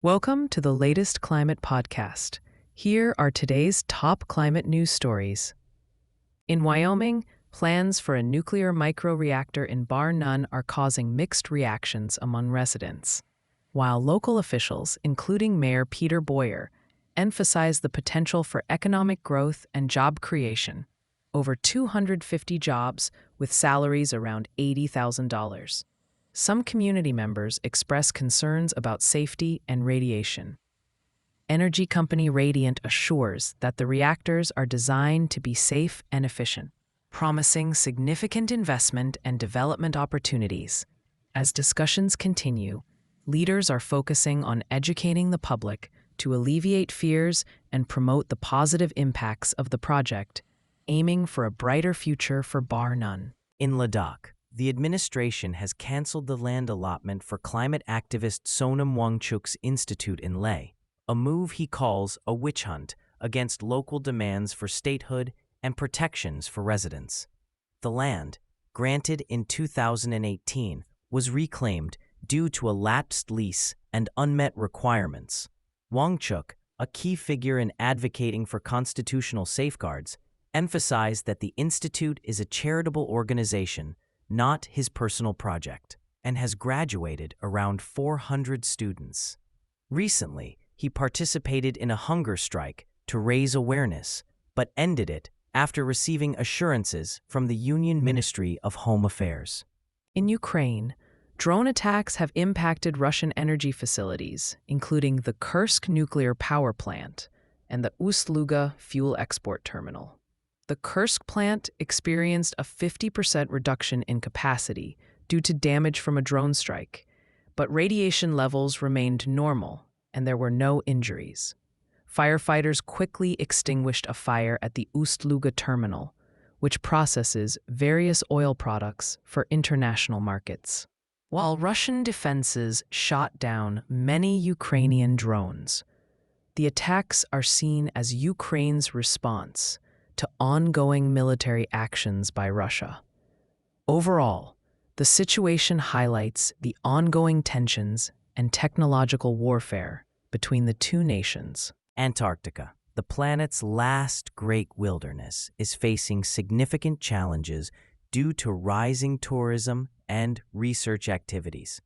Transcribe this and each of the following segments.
Welcome to the latest climate podcast. Here are today's top climate news stories. In Wyoming, plans for a nuclear microreactor in Bar None are causing mixed reactions among residents. While local officials, including Mayor Peter Boyer, emphasize the potential for economic growth and job creation, over 250 jobs with salaries around $80,000. Some community members express concerns about safety and radiation. Energy company Radiant assures that the reactors are designed to be safe and efficient, promising significant investment and development opportunities. As discussions continue, leaders are focusing on educating the public to alleviate fears and promote the positive impacts of the project, aiming for a brighter future for Bar None. In Ladakh, the administration has canceled the land allotment for climate activist Sonam Wangchuk's institute in Leh, a move he calls a witch hunt against local demands for statehood and protections for residents. The land, granted in 2018, was reclaimed due to a lapsed lease and unmet requirements. Wangchuk, a key figure in advocating for constitutional safeguards, emphasized that the institute is a charitable organization, not his personal project, and has graduated around 400 students. Recently, he participated in a hunger strike to raise awareness, but ended it after receiving assurances from the Union Ministry of Home Affairs. In Ukraine, drone attacks have impacted Russian energy facilities, including the Kursk nuclear power plant and the Ust-Luga fuel export terminal. The Kursk plant experienced a 50% reduction in capacity due to damage from a drone strike, but radiation levels remained normal and there were no injuries. Firefighters quickly extinguished a fire at the Ust-Luga terminal, which processes various oil products for international markets. While Russian defenses shot down many Ukrainian drones, the attacks are seen as Ukraine's response to ongoing military actions by Russia. Overall, the situation highlights the ongoing tensions and technological warfare between the two nations. Antarctica, the planet's last great wilderness, is facing significant challenges due to rising tourism and research activities.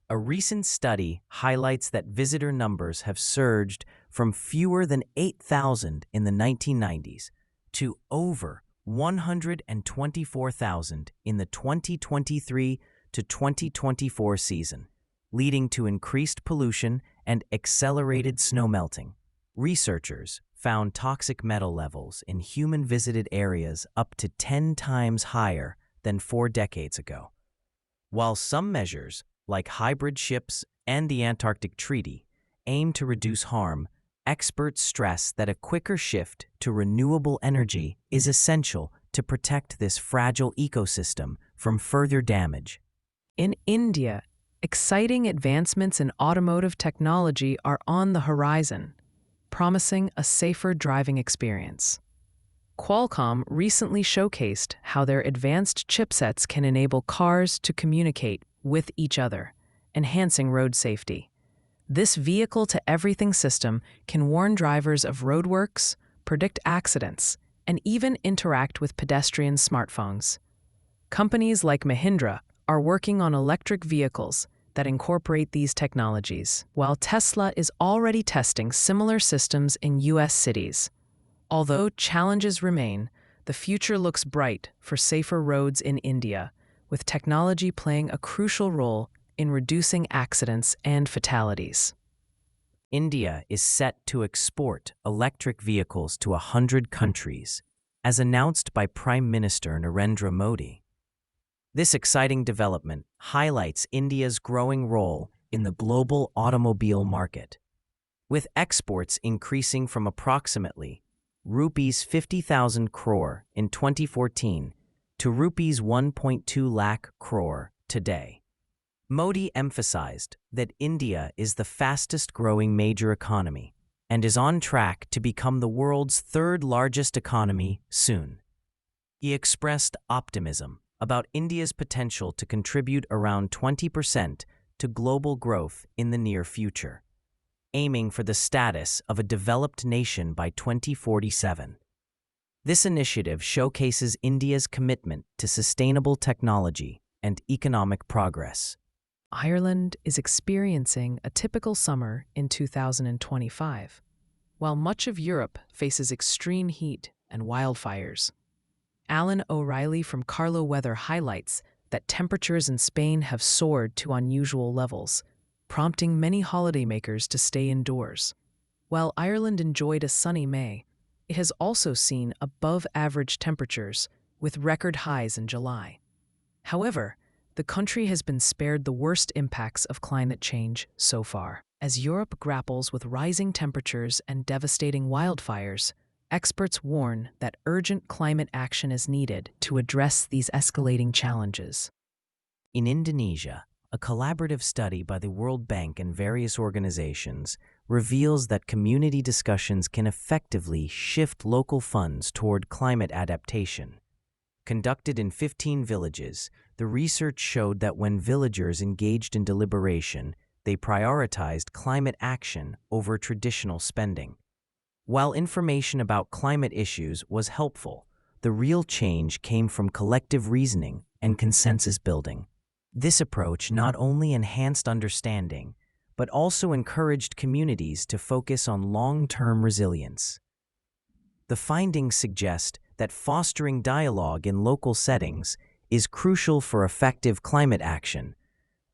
A recent study highlights that visitor numbers have surged from fewer than 8,000 in the 1990s to over 124,000 in the 2023 to 2024 season, leading to increased pollution and accelerated snowmelting. Researchers found toxic metal levels in human-visited areas up to 10 times higher than 4 decades ago. While some measures, like hybrid ships and the Antarctic Treaty, aim to reduce harm, experts stress that a quicker shift to renewable energy is essential to protect this fragile ecosystem from further damage. In India, exciting advancements in automotive technology are on the horizon, promising a safer driving experience. Qualcomm recently showcased how their advanced chipsets can enable cars to communicate with each other, enhancing road safety. This vehicle-to-everything system can warn drivers of roadworks, predict accidents, and even interact with pedestrian smartphones. Companies like Mahindra are working on electric vehicles that incorporate these technologies, while Tesla is already testing similar systems in U.S. cities. Although challenges remain, the future looks bright for safer roads in India, with technology playing a crucial role in reducing accidents and fatalities. India is set to export electric vehicles to 100 countries, as announced by Prime Minister Narendra Modi. This exciting development highlights India's growing role in the global automobile market, with exports increasing from approximately rupees 50,000 crore in 2014 to rupees 1.2 lakh crore today. Modi emphasized that India is the fastest-growing major economy and is on track to become the world's third-largest economy soon. He expressed optimism about India's potential to contribute around 20% to global growth in the near future. aiming for the status of a developed nation by 2047. This initiative showcases India's commitment to sustainable technology and economic progress. Ireland is experiencing a typical summer in 2025, while much of Europe faces extreme heat and wildfires. Alan O'Reilly from Carlo Weather highlights that temperatures in Spain have soared to unusual levels, prompting many holidaymakers to stay indoors. While Ireland enjoyed a sunny May, it has also seen above-average temperatures, with record highs in July. However, the country has been spared the worst impacts of climate change so far. As Europe grapples with rising temperatures and devastating wildfires, experts warn that urgent climate action is needed to address these escalating challenges. In Indonesia, a collaborative study by the World Bank and various organizations reveals that community discussions can effectively shift local funds toward climate adaptation. Conducted in 15 villages, the research showed that when villagers engaged in deliberation, they prioritized climate action over traditional spending. While information about climate issues was helpful, the real change came from collective reasoning and consensus building. This approach not only enhanced understanding, but also encouraged communities to focus on long-term resilience. The findings suggest that fostering dialogue in local settings is crucial for effective climate action,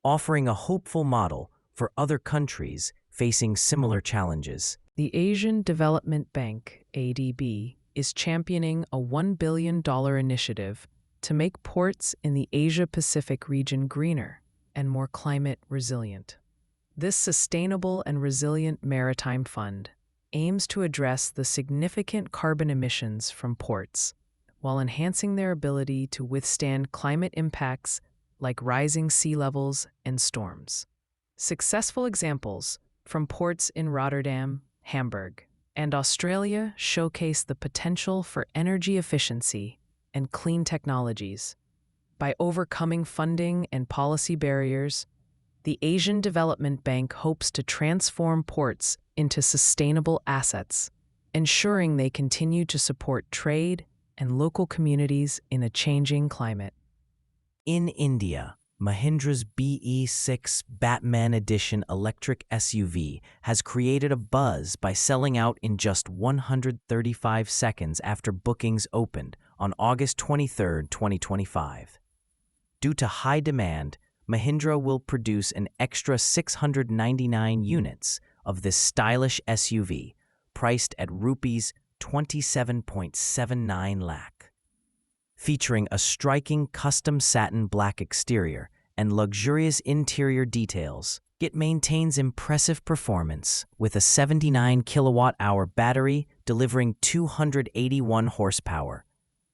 offering a hopeful model for other countries facing similar challenges. The Asian Development Bank, ADB, is championing a $1 billion initiative to make ports in the Asia-Pacific region greener and more climate resilient. This sustainable and resilient maritime fund aims to address the significant carbon emissions from ports, while enhancing their ability to withstand climate impacts like rising sea levels and storms. Successful examples from ports in Rotterdam, Hamburg, and Australia showcase the potential for energy efficiency and clean technologies. By overcoming funding and policy barriers, the Asian Development Bank hopes to transform ports into sustainable assets, ensuring they continue to support trade and local communities in a changing climate. In India, Mahindra's BE6 Batman Edition electric SUV has created a buzz by selling out in just 135 seconds after bookings opened on August 23, 2025. Due to high demand, Mahindra will produce an extra 699 units of this stylish SUV, priced at rupees 27.79 lakh. Featuring a striking custom satin black exterior and luxurious interior details, it maintains impressive performance with a 79 kilowatt-hour battery delivering 281 horsepower.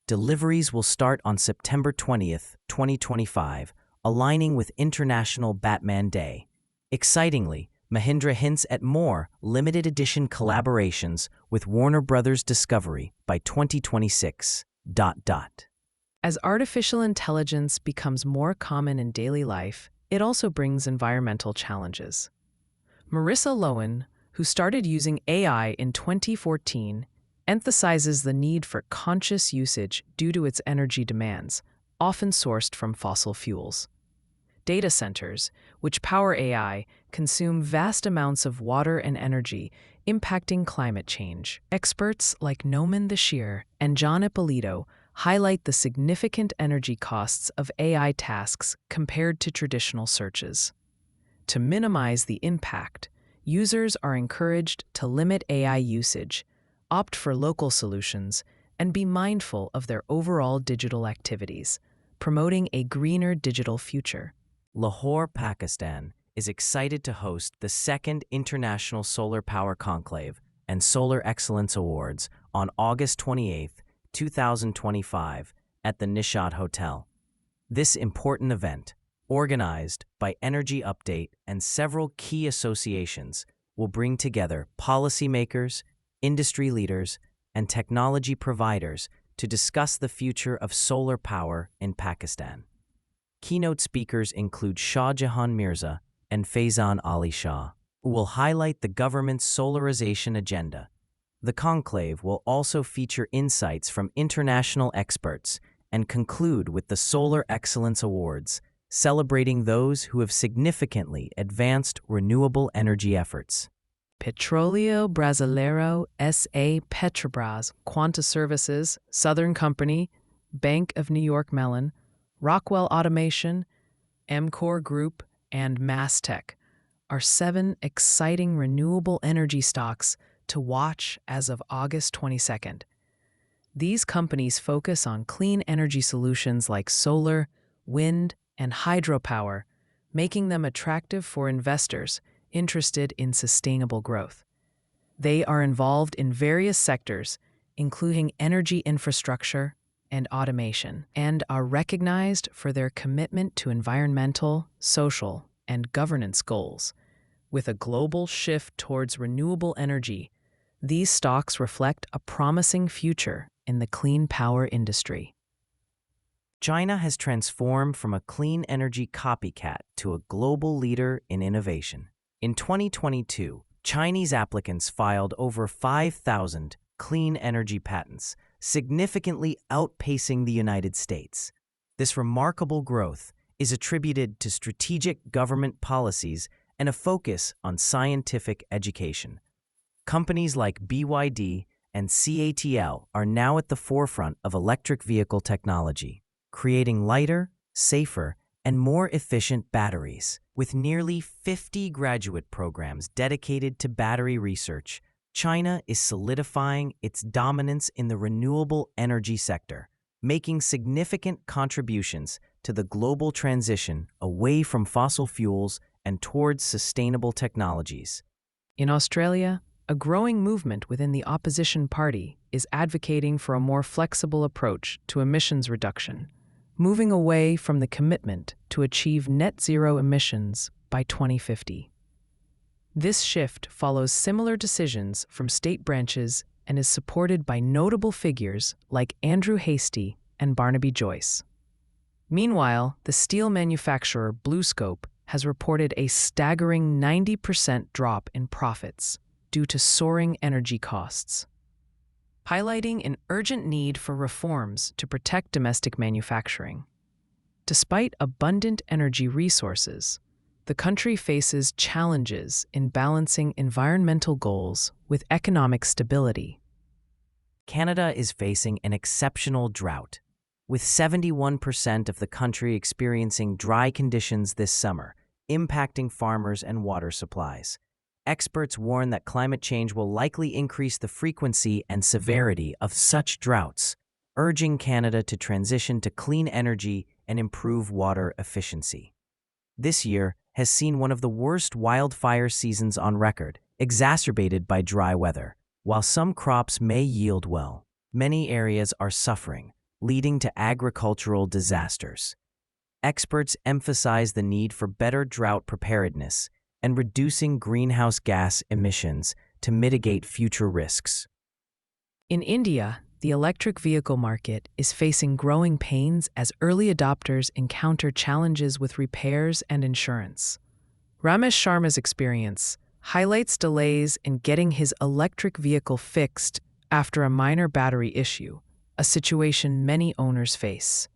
Deliveries will start on September 20th, 2025, aligning with International Batman Day. Excitingly, Mahindra hints at more limited edition collaborations with Warner Bros. Discovery by 2026. As artificial intelligence becomes more common in daily life, it also brings environmental challenges. Marissa Lowen, who started using AI in 2014, emphasizes the need for conscious usage due to its energy demands, often sourced from fossil fuels. Data centers, which power AI, consume vast amounts of water and energy, impacting climate change. Experts like Noman Dashir and John Ippolito highlight the significant energy costs of AI tasks compared to traditional searches. To minimize the impact, users are encouraged to limit AI usage, opt for local solutions, and be mindful of their overall digital activities, promoting a greener digital future. Lahore, Pakistan, is excited to host the second International Solar Power Conclave and Solar Excellence Awards on August 28, 2025, at the Nishat Hotel. This important event, organized by Energy Update and several key associations, will bring together policymakers, industry leaders, and technology providers to discuss the future of solar power in Pakistan. Keynote speakers include Shah Jahan Mirza and Faizan Ali Shah. will highlight the government's solarization agenda. The conclave will also feature insights from international experts and conclude with the Solar Excellence Awards, celebrating those who have significantly advanced renewable energy efforts. Petróleo Brasileiro S.A. Petrobras, Quanta Services, Southern Company, Bank of New York Mellon, Rockwell Automation, EMCOR Group, and Mastech are 7 exciting renewable energy stocks to watch as of August 22nd. These companies focus on clean energy solutions like solar, wind, and hydropower, making them attractive for investors interested in sustainable growth. They are involved in various sectors, including energy infrastructure and automation, and are recognized for their commitment to environmental, social, and governance goals. With a global shift towards renewable energy, these stocks reflect a promising future in the clean power industry. China has transformed from a clean energy copycat to a global leader in innovation. In 2022, Chinese applicants filed over 5,000 clean energy patents, significantly outpacing the United States. This remarkable growth is attributed to strategic government policies and a focus on scientific education. Companies like BYD and CATL are now at the forefront of electric vehicle technology, creating lighter, safer, and more efficient batteries. With nearly 50 graduate programs dedicated to battery research, China is solidifying its dominance in the renewable energy sector, making significant contributions to the global transition away from fossil fuels and towards sustainable technologies. In Australia, a growing movement within the opposition party is advocating for a more flexible approach to emissions reduction, moving away from the commitment to achieve net zero emissions by 2050. This shift follows similar decisions from state branches and is supported by notable figures like Andrew Hastie and Barnaby Joyce. Meanwhile, the steel manufacturer BlueScope has reported a staggering 90% drop in profits due to soaring energy costs, highlighting an urgent need for reforms to protect domestic manufacturing. Despite abundant energy resources, the country faces challenges in balancing environmental goals with economic stability. Canada is facing an exceptional drought, with 71% of the country experiencing dry conditions this summer, impacting farmers and water supplies. Experts warn that climate change will likely increase the frequency and severity of such droughts, urging Canada to transition to clean energy and improve water efficiency. This year has seen one of the worst wildfire seasons on record, exacerbated by dry weather. While some crops may yield well, many areas are suffering, leading to agricultural disasters. Experts emphasize the need for better drought preparedness and reducing greenhouse gas emissions to mitigate future risks. In India, the electric vehicle market is facing growing pains as early adopters encounter challenges with repairs and insurance. Ramesh Sharma's experience highlights delays in getting his electric vehicle fixed after a minor battery issue, a situation many owners face.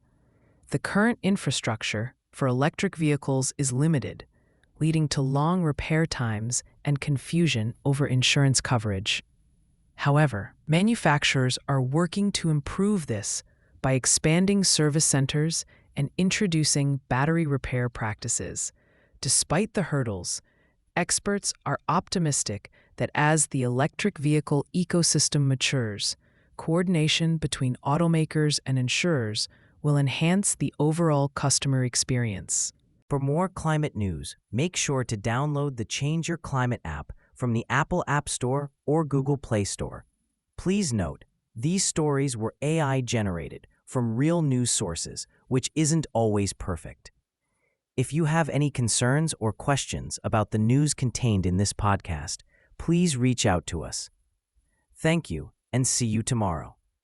The current infrastructure for electric vehicles is limited, leading to long repair times and confusion over insurance coverage. However, manufacturers are working to improve this by expanding service centers and introducing battery repair practices. Despite the hurdles, experts are optimistic that as the electric vehicle ecosystem matures, coordination between automakers and insurers will enhance the overall customer experience. For more climate news, make sure to download the Change Your Climate app from the Apple App Store or Google Play Store. Please note, these stories were AI-generated from real news sources, which isn't always perfect. If you have any concerns or questions about the news contained in this podcast, please reach out to us. Thank you, and see you tomorrow.